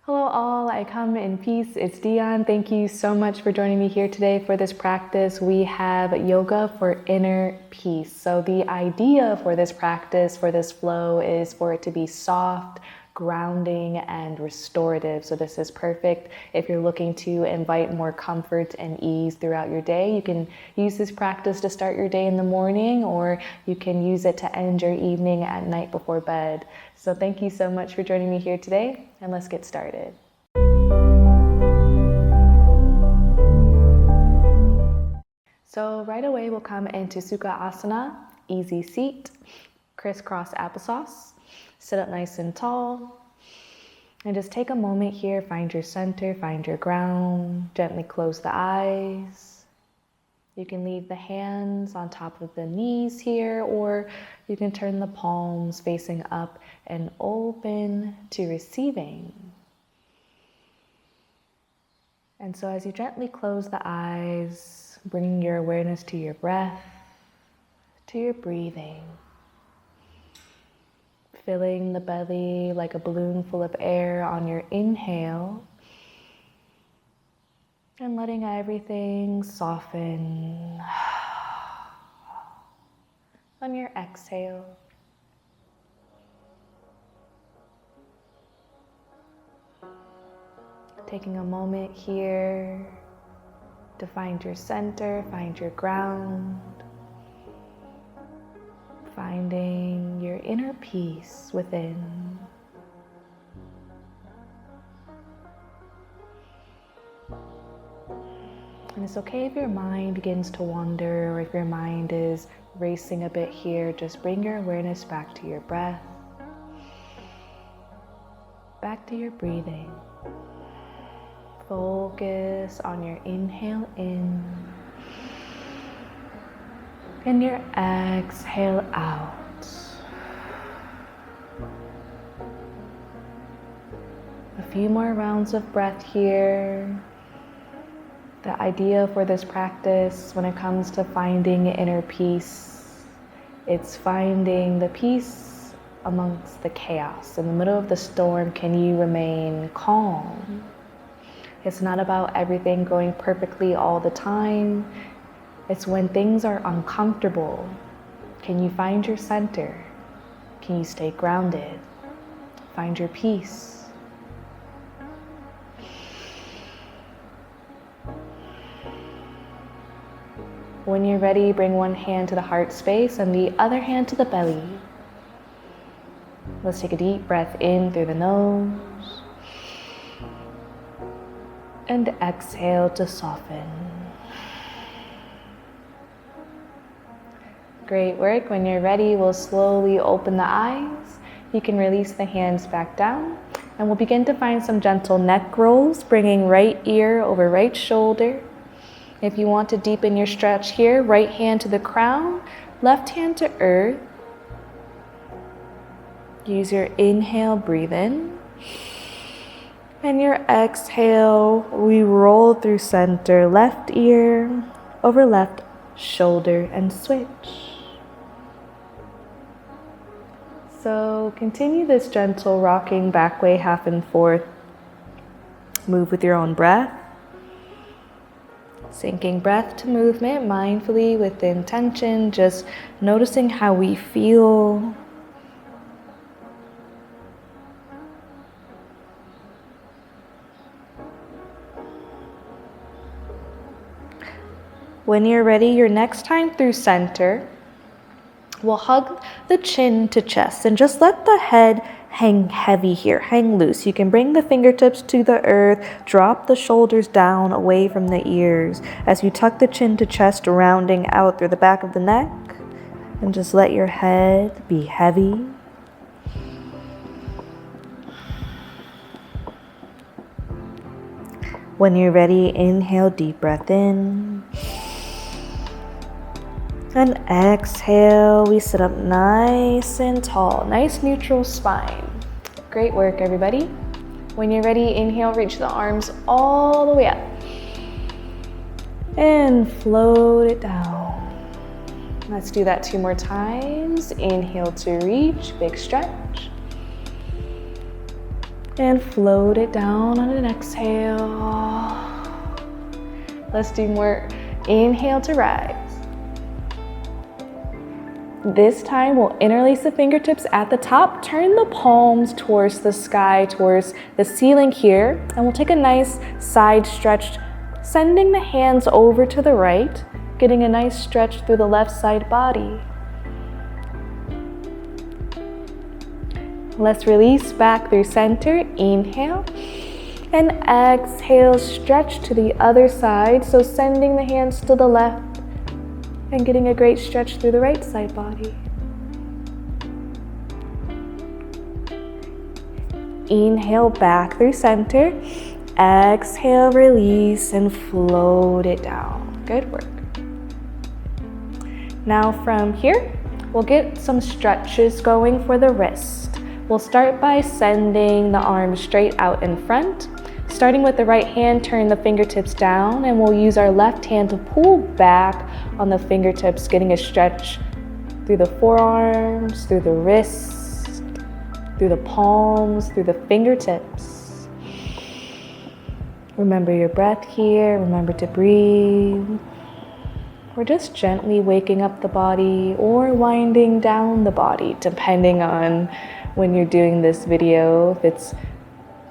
Hello all, I come in peace. It's Dionne. Thank you so much for joining me here today for this practice. We have yoga for inner peace. So the idea for this practice, for this flow, is for it to be soft, grounding, and restorative. So this is perfect if you're looking to invite more comfort and ease throughout your day. You can use this practice to start your day in the morning, or you can use it to end your evening at night before bed. So thank you so much for joining me here today, and let's get started. So right away we'll come into Sukha Asana, easy seat, crisscross applesauce. Sit up nice and tall, and just take a moment here, find your center, find your ground, gently close the eyes. You can leave the hands on top of the knees here, or you can turn the palms facing up and open to receiving. And so as you gently close the eyes, bringing your awareness to your breath, to your breathing, filling the belly like a balloon full of air on your inhale, and letting everything soften on your exhale. Taking a moment here to find your center, find your ground, finding your inner peace within. And it's okay if your mind begins to wander, or if your mind is racing a bit here. Just bring your awareness back to your breath, back to your breathing. Focus on your inhale in and your exhale out. A few more rounds of breath here. The idea for this practice, when it comes to finding inner peace, it's finding the peace amongst the chaos. In the middle of the storm, can you remain calm? It's not about everything going perfectly all the time. It's when things are uncomfortable. Can you find your center? Can you stay grounded? Find your peace. When you're ready, bring one hand to the heart space and the other hand to the belly. Let's take a deep breath in through the nose and exhale to soften. Great work. When you're ready, we'll slowly open the eyes. You can release the hands back down, and we'll begin to find some gentle neck rolls, bringing right ear over right shoulder. If you want to deepen your stretch here, right hand to the crown, left hand to earth. Use your inhale, breathe in. And your exhale, we roll through center, left ear over left shoulder, and switch. So continue this gentle rocking back way, half and forth. Move with your own breath. Syncing breath to movement mindfully with intention, just noticing how we feel. When you're ready, your next time through center, we'll hug the chin to chest and just let the head hang heavy here, hang loose. You can bring the fingertips to the earth, drop the shoulders down away from the ears as you tuck the chin to chest, rounding out through the back of the neck, and just let your head be heavy. When you're ready, inhale, deep breath in. And exhale, we sit up nice and tall, nice neutral spine. Great work, everybody. When you're ready, inhale, reach the arms all the way up. And float it down. Let's do that 2 more times. Inhale to reach, big stretch. And float it down on an exhale. Let's do more. Inhale to rise. This time we'll interlace the fingertips at the top, turn the palms towards the sky, towards the ceiling here, and we'll take a nice side stretch, sending the hands over to the right, getting a nice stretch through the left side body. Let's release back through center. Inhale and exhale, stretch to the other side. So sending the hands to the left and getting a great stretch through the right side body. Inhale back through center. Exhale, release, and float it down. Good work. Now from here, we'll get some stretches going for the wrist. We'll start by sending the arms straight out in front. Starting with the right hand, turn the fingertips down, and we'll use our left hand to pull back on the fingertips, getting a stretch through the forearms, through the wrists, through the palms, through the fingertips. Remember your breath here. Remember to breathe. We're just gently waking up the body or winding down the body, depending on when you're doing this video, if it's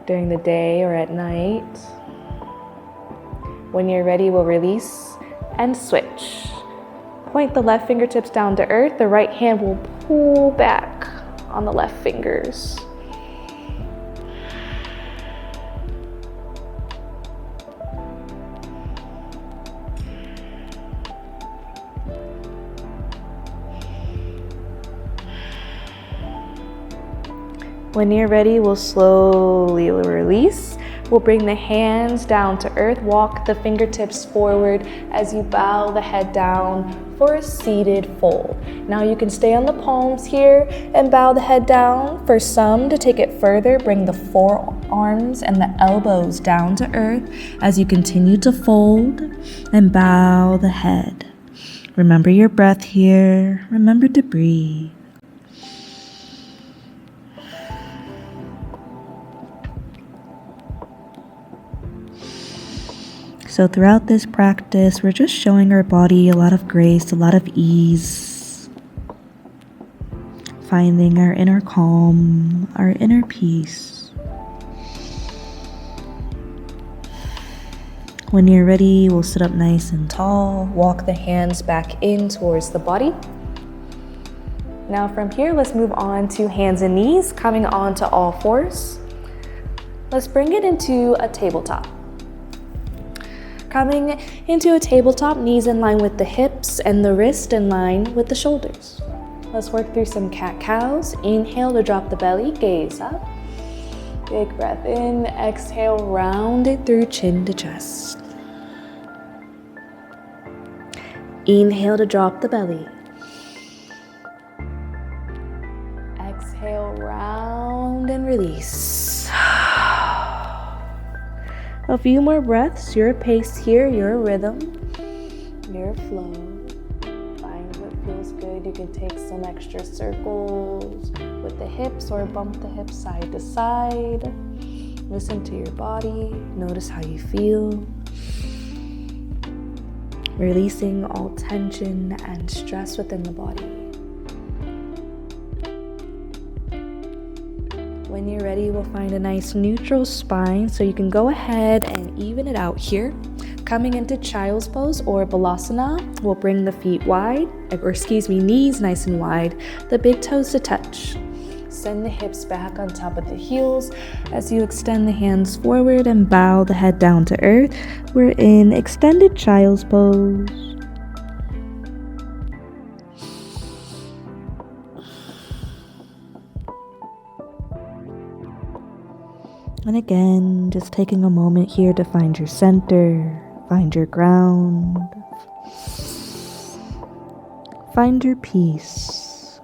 during the day or at night. When you're ready, we'll release and switch. Point the left fingertips down to earth. The right hand will pull back on the left fingers. When you're ready, we'll slowly release. We'll bring the hands down to earth. Walk the fingertips forward as you bow the head down for a seated fold. Now you can stay on the palms here and bow the head down. For some, to take it further, bring the forearms and the elbows down to earth as you continue to fold and bow the head. Remember your breath here. Remember to breathe. So throughout this practice, we're just showing our body a lot of grace, a lot of ease, finding our inner calm, our inner peace. When you're ready, we'll sit up nice and tall, walk the hands back in towards the body. Now from here, let's move on to hands and knees, coming on to all fours. Let's bring it into a tabletop. Coming into a tabletop, knees in line with the hips and the wrist in line with the shoulders. Let's work through some cat-cows. Inhale to drop the belly, gaze up. Big breath in, exhale, round it through chin to chest. Inhale to drop the belly. Exhale, round and release. A few more breaths, your pace here, your rhythm, your flow. Find what feels good. You can take some extra circles with the hips or bump the hips side to side. Listen to your body. Notice how you feel. Releasing all tension and stress within the body. When you're ready, we'll find a nice neutral spine, so you can go ahead and even it out here. Coming into child's pose or balasana, we'll bring the feet wide, knees nice and wide, the big toes to touch. Send the hips back on top of the heels as you extend the hands forward and bow the head down to earth. We're in extended child's pose. And again, just taking a moment here to find your center, find your ground, find your peace.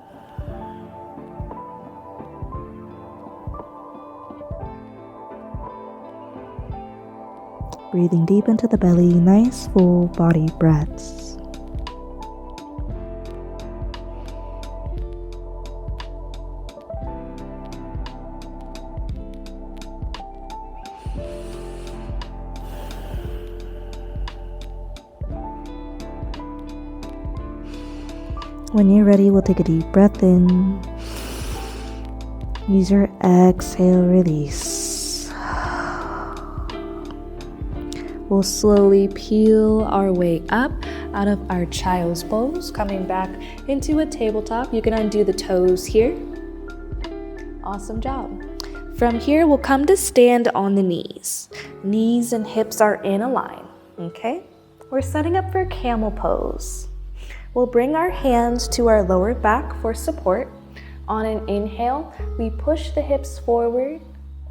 Breathing deep into the belly, nice full body breaths. When you're ready, we'll take a deep breath in. Use your exhale, release. We'll slowly peel our way up out of our child's pose, coming back into a tabletop. You can undo the toes here. Awesome job. From here, we'll come to stand on the knees. Knees and hips are in a line, okay? We're setting up for camel pose. We'll bring our hands to our lower back for support. On an inhale, we push the hips forward,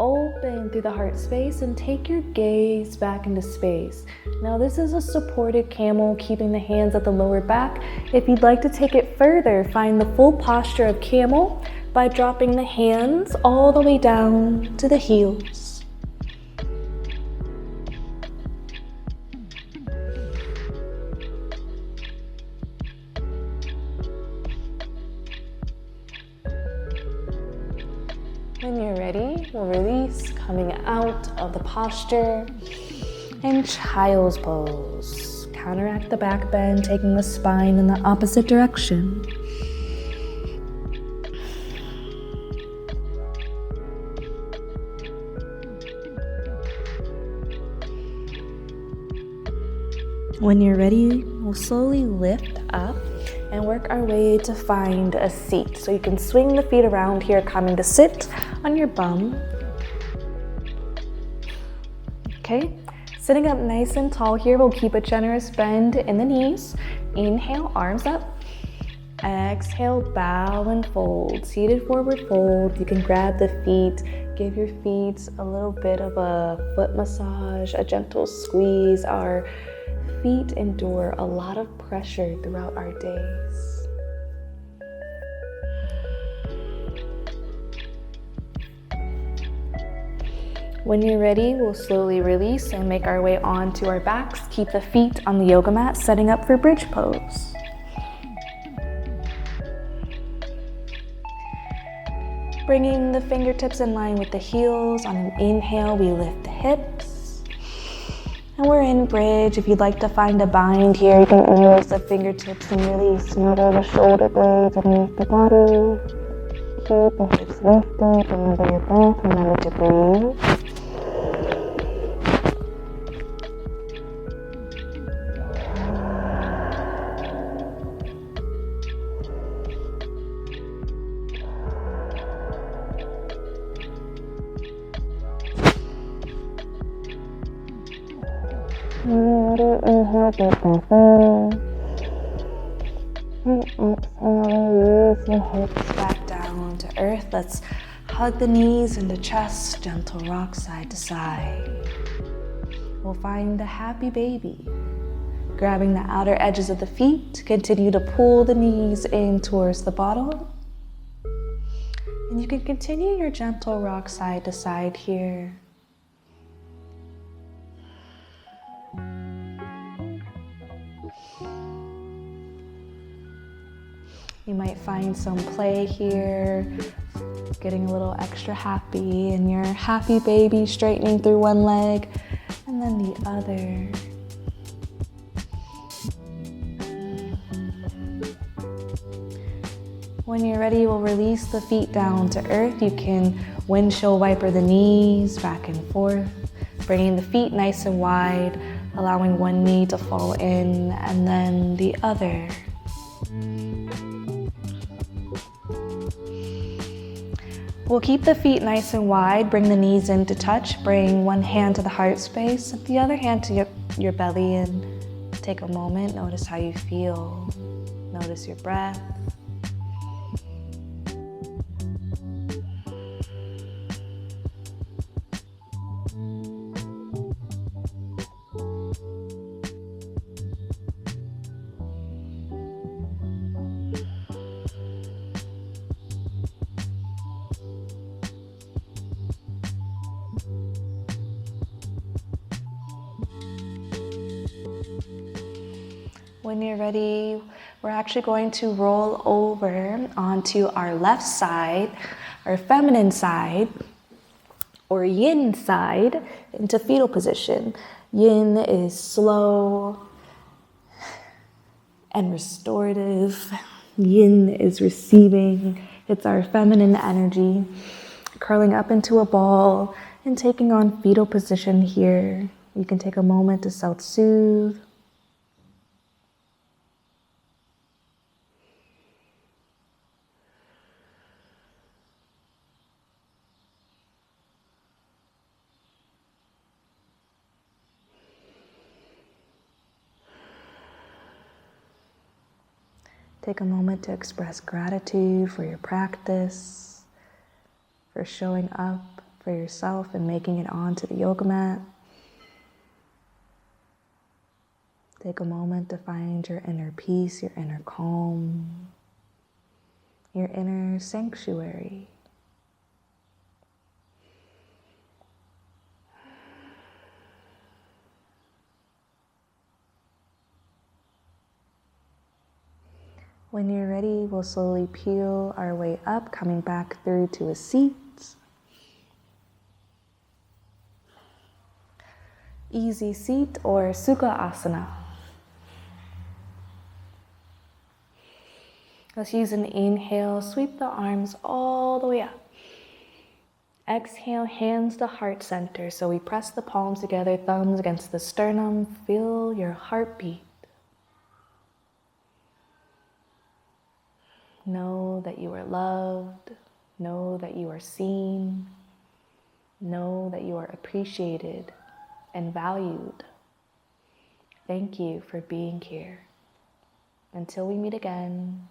open through the heart space, and take your gaze back into space. Now this is a supported camel, keeping the hands at the lower back. If you'd like to take it further, find the full posture of camel by dropping the hands all the way down to the heels. When you're ready, we'll release, coming out of the posture in child's pose. Counteract the back bend, taking the spine in the opposite direction. When you're ready, we'll slowly lift up and work our way to find a seat. So you can swing the feet around here, coming to sit on your bum. Okay, sitting up nice and tall here, we'll keep a generous bend in the knees. Inhale, arms up. Exhale, bow and fold. Seated forward fold. You can grab the feet, give your feet a little bit of a foot massage, a gentle squeeze. Our feet endure a lot of pressure throughout our days. When you're ready, we'll slowly release and make our way onto our backs. Keep the feet on the yoga mat, setting up for bridge pose. Bringing the fingertips in line with the heels. On an inhale, we lift the hips. And we're in bridge. If you'd like to find a bind here, you can interlace the fingertips and really smother the shoulder blades underneath the body. Keep the hips lifted. Remember your breath. Remember to breathe. Inhale, deep breath in. And exhale, release your hips back down to earth. Let's hug the knees into chest, gentle rock side to side. We'll find a happy baby. Grabbing the outer edges of the feet, continue to pull the knees in towards the bottom. And you can continue your gentle rock side to side here. You might find some play here, getting a little extra happy, and your happy baby straightening through one leg and then the other. When you're ready, we'll release the feet down to earth. You can windshield wiper the knees back and forth, bringing the feet nice and wide, allowing one knee to fall in and then the other. We'll keep the feet nice and wide, bring the knees in to touch, bring one hand to the heart space, the other hand to your belly, and take a moment, notice how you feel, notice your breath. When you're ready, we're actually going to roll over onto our left side, our feminine side, or yin side, into fetal position. Yin is slow and restorative. Yin is receiving. It's our feminine energy. Curling up into a ball and taking on fetal position here. You can take a moment to self-soothe. Take a moment to express gratitude for your practice, for showing up for yourself and making it onto the yoga mat. Take a moment to find your inner peace, your inner calm, your inner sanctuary. When you're ready, we'll slowly peel our way up, coming back through to a seat. Easy seat or Sukha Asana. Let's use an inhale, sweep the arms all the way up. Exhale, hands to heart center. So we press the palms together, thumbs against the sternum. Feel your heartbeat. Know that you are loved. Know that you are seen. Know that you are appreciated and valued. Thank you for being here. Until we meet again,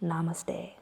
namaste.